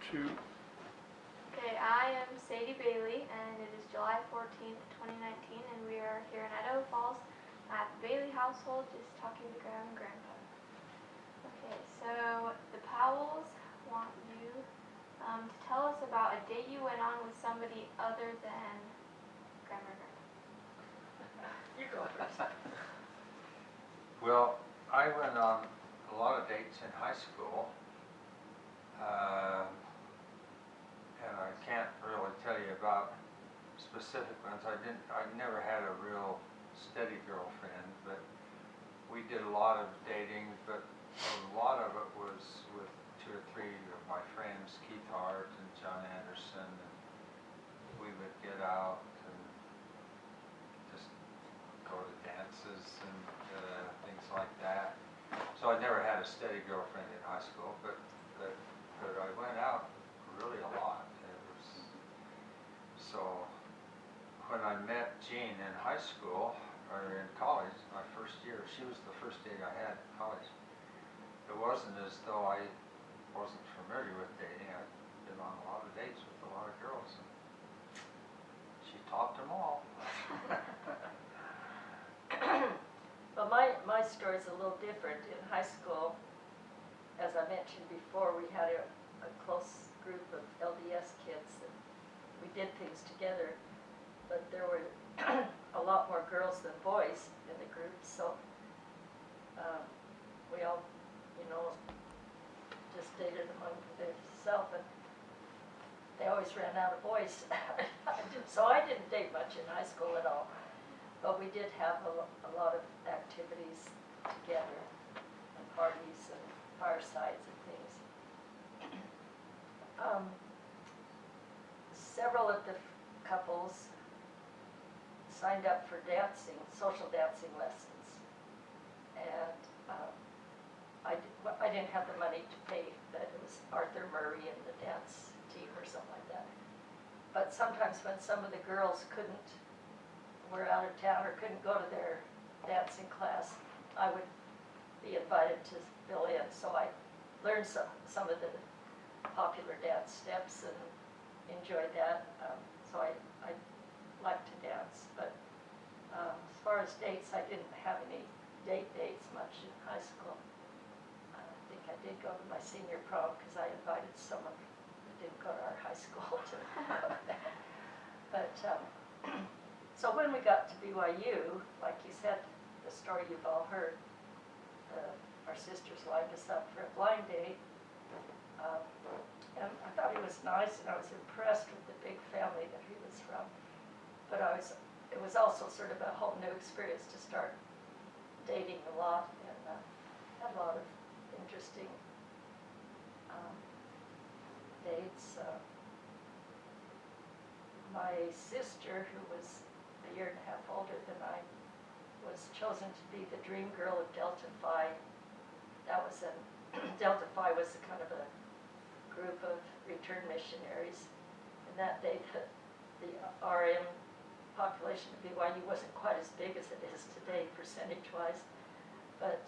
Shoot. Okay, I am Sadie Bailey, and it is July 14th, 2019, and we are here in Idaho Falls at the Bailey household just talking to Grandma and Grandpa. Okay, so the Powells want you to tell us about a date you went on with somebody other than Grandma and Grandpa. You go first. Well, I went on a lot of dates in high school, and I can't really tell you about specific ones. I never had a real steady girlfriend, but we did a lot of dating, but a lot of it was with 2 or 3 of my friends, Keith Hart and John Anderson, and we would get out and just go to dances and things like that. So I never had a steady girlfriend in high school, but I went out really a lot. So when I met Jean in high school, or in college, my first year, she was the first date I had in college. It wasn't as though I wasn't familiar with dating. I'd been on a lot of dates with a lot of girls, and she topped them all. Well, my story's a little different. In high school, as I mentioned before, we had a close group of LDS kids, and we did things together, but there were a lot more girls than boys in the group, so we all, just dated among themselves, and they always ran out of boys. So I didn't date much in high school at all, but we did have a lot of activities together, and parties and firesides and things. Several of the couples signed up for dancing, social dancing lessons, and I didn't have the money to pay, but it was Arthur Murray and the dance team or something like that. But sometimes when some of the girls were out of town or couldn't go to their dancing class, I would be invited to fill in. So I learned some of the popular dance steps and enjoyed that. So I like to dance, but as far as dates, I didn't have any dates much in high school. I think I did go to my senior prom because I invited someone who didn't go to our high school to go. But so when we got to BYU, like you said, the story you've all heard, our sisters lined us up for a blind date. And I thought he was nice, and I was impressed with the big family that he was from. But it was also sort of a whole new experience to start dating a lot, and had a lot of interesting dates. My sister, who was a year and a half older than I, was chosen to be the dream girl of Delta Phi. That was Delta Phi was kind of a group of returned missionaries, and that day the RM population of BYU wasn't quite as big as it is today percentage-wise, but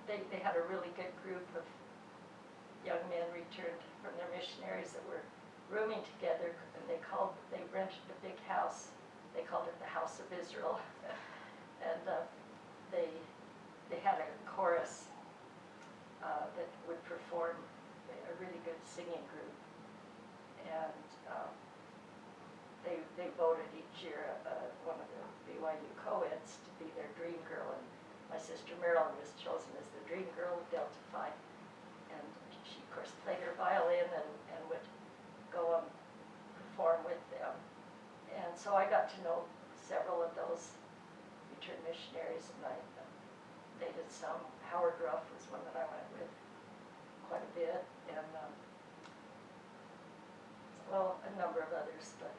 they had a really good group of young men returned from their missionaries that were rooming together, and they rented a big house. They called it the House of Israel, and they had a chorus that would perform, a really good singing group, and they voted each year one of the BYU co-eds to be their dream girl, and my sister Marilyn was chosen as the dream girl of Delta Phi, and she of course played her violin and would go and perform with them, and so I got to know several of those returned missionaries, and I dated some. Howard Ruff was one that I went with quite a bit, and well, a number of others, but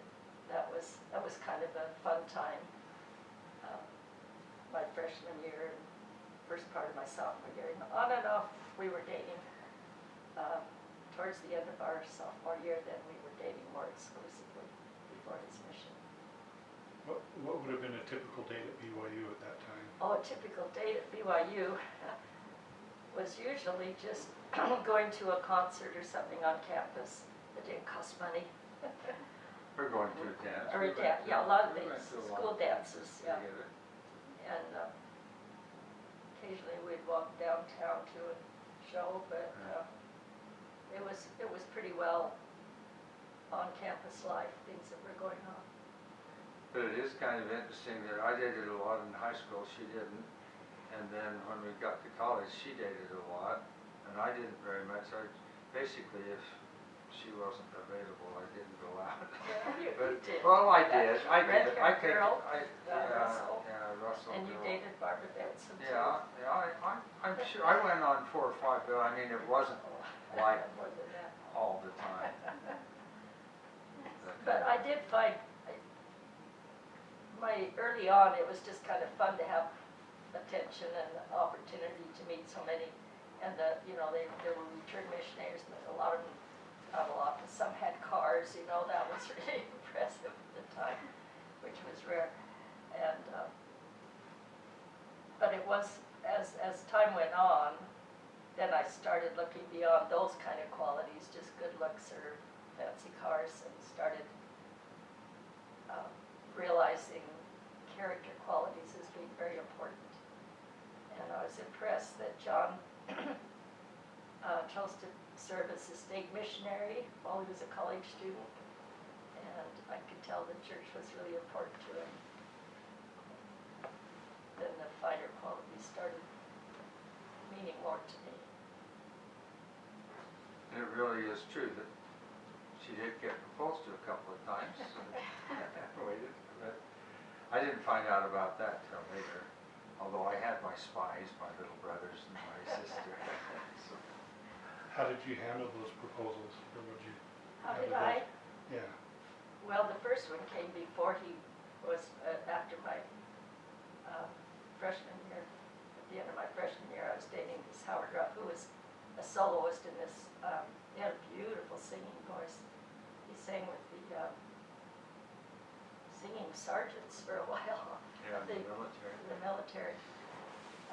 that was kind of a fun time. My freshman year and first part of my sophomore year, and on and off we were dating. Towards the end of our sophomore year, then we were dating more exclusively before his mission. What would have been a typical date at BYU at that time? Oh, a typical date at BYU. was usually just going to a concert or something on campus that didn't cost money. We're going to a dance. Or a dance, yeah, a lot of things, school dances, yeah. Together. And occasionally we'd walk downtown to a show, but it was pretty well on-campus life, things that were going on. But it is kind of interesting that I dated a lot in high school, she didn't. And then when we got to college, she dated a lot, and I didn't very much. Basically, if she wasn't available, I didn't go out. Yeah, But, you did. well, I did. I did. I Red-haired girl, Russell. Yeah, Russell. And you girl. dated Barbara Benson too. Yeah, I'm sure. I went on 4 or 5, but I mean, it wasn't like More than that. all the time. But I did find, early on, it was just kind of fun to have attention and the opportunity to meet so many. And there were return missionaries, and a lot of them, not a lot, but some had cars, that was really impressive at the time, which was rare. And, but it was, as time went on, then I started looking beyond those kind of qualities, just good looks or fancy cars, and started realizing character qualities as being very important. And I was impressed that John chose to serve as a state missionary while he was a college student, and I could tell the church was really important to him. Then the finer qualities started meaning more to me. And it really is true that she did get proposed to a couple of times. Waited, but I didn't find out about that till later. Although I had my spies, my little brothers and my sister. So. How did you handle those proposals, or would you? How did I? Yeah. Well, the first one came before he was, after my freshman year. At the end of my freshman year, I was dating this Howard Ruff, who was a soloist in this, he had a beautiful singing voice. He sang with the singing sergeants for a while. Yeah, the military. The military.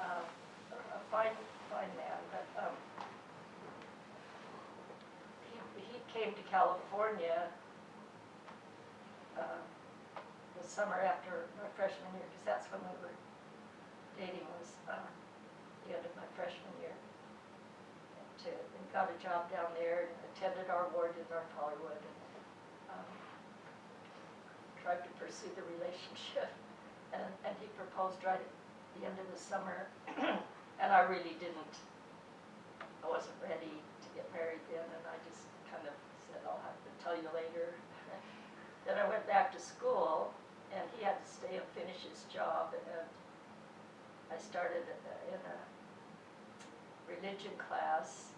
A fine man, but he came to California the summer after my freshman year, because that's when we were dating, was the end of my freshman year. And got a job down there and attended our ward in North Hollywood, and tried to pursue the relationship. And he proposed right at the end of the summer, and I really didn't. I wasn't ready to get married then, and I just kind of said, I'll have to tell you later. Then I went back to school, and he had to stay and finish his job, and I started in a religion class.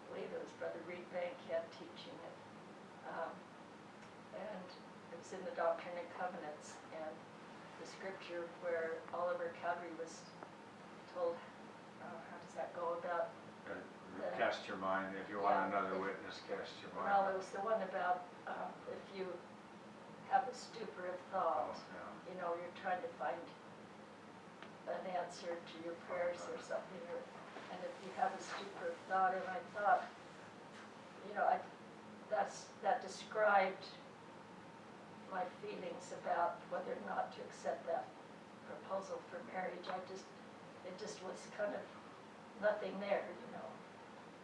I believe it was Brother Reed Bankhead teaching it. And it was in the Doctrine and Covenants, and the scripture where Oliver Cowdery was told, how does that go about? Cast your mind, if you want another witness, cast your mind. Well, it was the one about if you have a stupor of thought, you're trying to find an answer to your prayers or something, and if you have a stupor of thought, and I thought, that described my feelings about whether or not to accept that proposal for marriage. It just was kind of nothing there,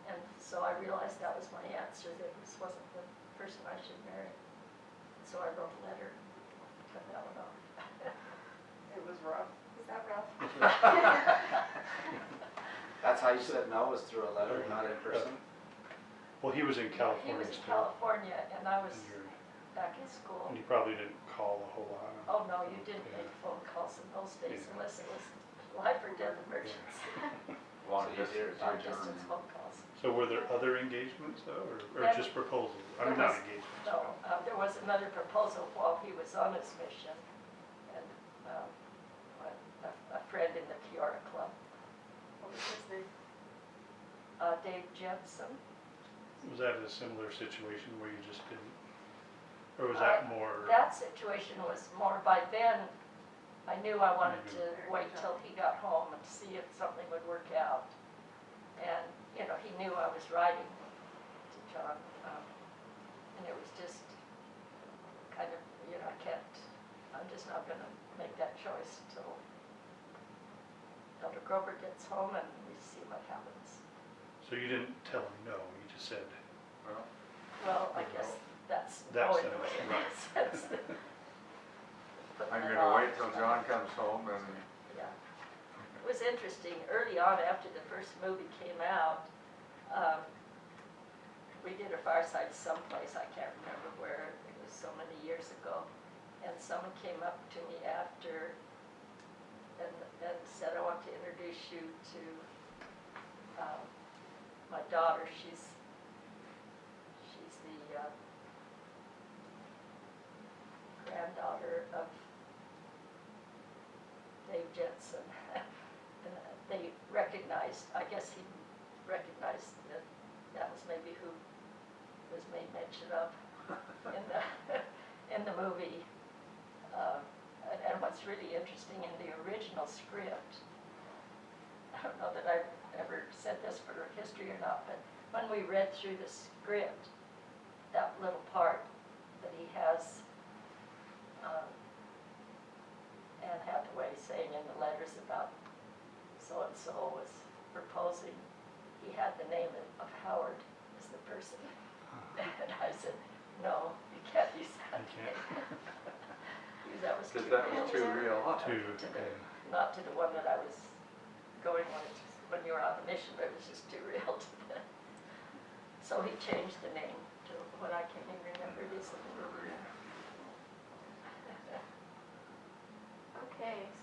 And so I realized that was my answer, that this wasn't the person I should marry. And so I wrote a letter, cut that one off. It was rough. Is that rough? That's how you said no, was through a letter, not in person? Well, he was in California He was in still. California, and I was And back in school. you probably didn't call a whole lot. Oh, no, you didn't Yeah. make phone calls in those days Yeah. unless it was life or death emergency. Long So you did- distance. Long distance phone calls. So were there other engagements though, or There- just proposals? I mean, there not was- engagements. No, there was another proposal while he was on his mission, and a friend in the Peoria Club, What was his name? Dave Jensen. Was that a similar situation where you just didn't, or was that more? That situation was more, by then, I knew I wanted to wait till he got home and see if something would work out. And, you know, he knew I was writing to John, and it was just kind of, you know, I'm just not gonna make that choice till Elder Groberg gets home and we see what happens. So you didn't tell him no, you just said, Well, Well, I guess that's That's knowing it, the way it right. is. That's the- putting I'm it gonna off. wait till John comes home and, Yeah. It was interesting, early on after the first movie came out, we did a fireside someplace, I can't remember where, it was so many years ago. And someone came up to me after and said, I want to introduce you to my daughter. She's the granddaughter of Dave Jensen. And they recognized, I guess he recognized that that was maybe who was made mention of in the movie. And what's really interesting in the original script, I don't know that I've ever said this for history or not, but when we read through the script, that little part that he has Anne Hathaway saying in the letters about so-and-so was proposing, he had the name of Howard as the person. And I said, no, you can't use that You can't. name. Because that was too because that real. was too real. Not to the one that I was going when you were on the mission, but it was just too real to the. So he changed the name to what I can't even remember it is in the movie. Okay, so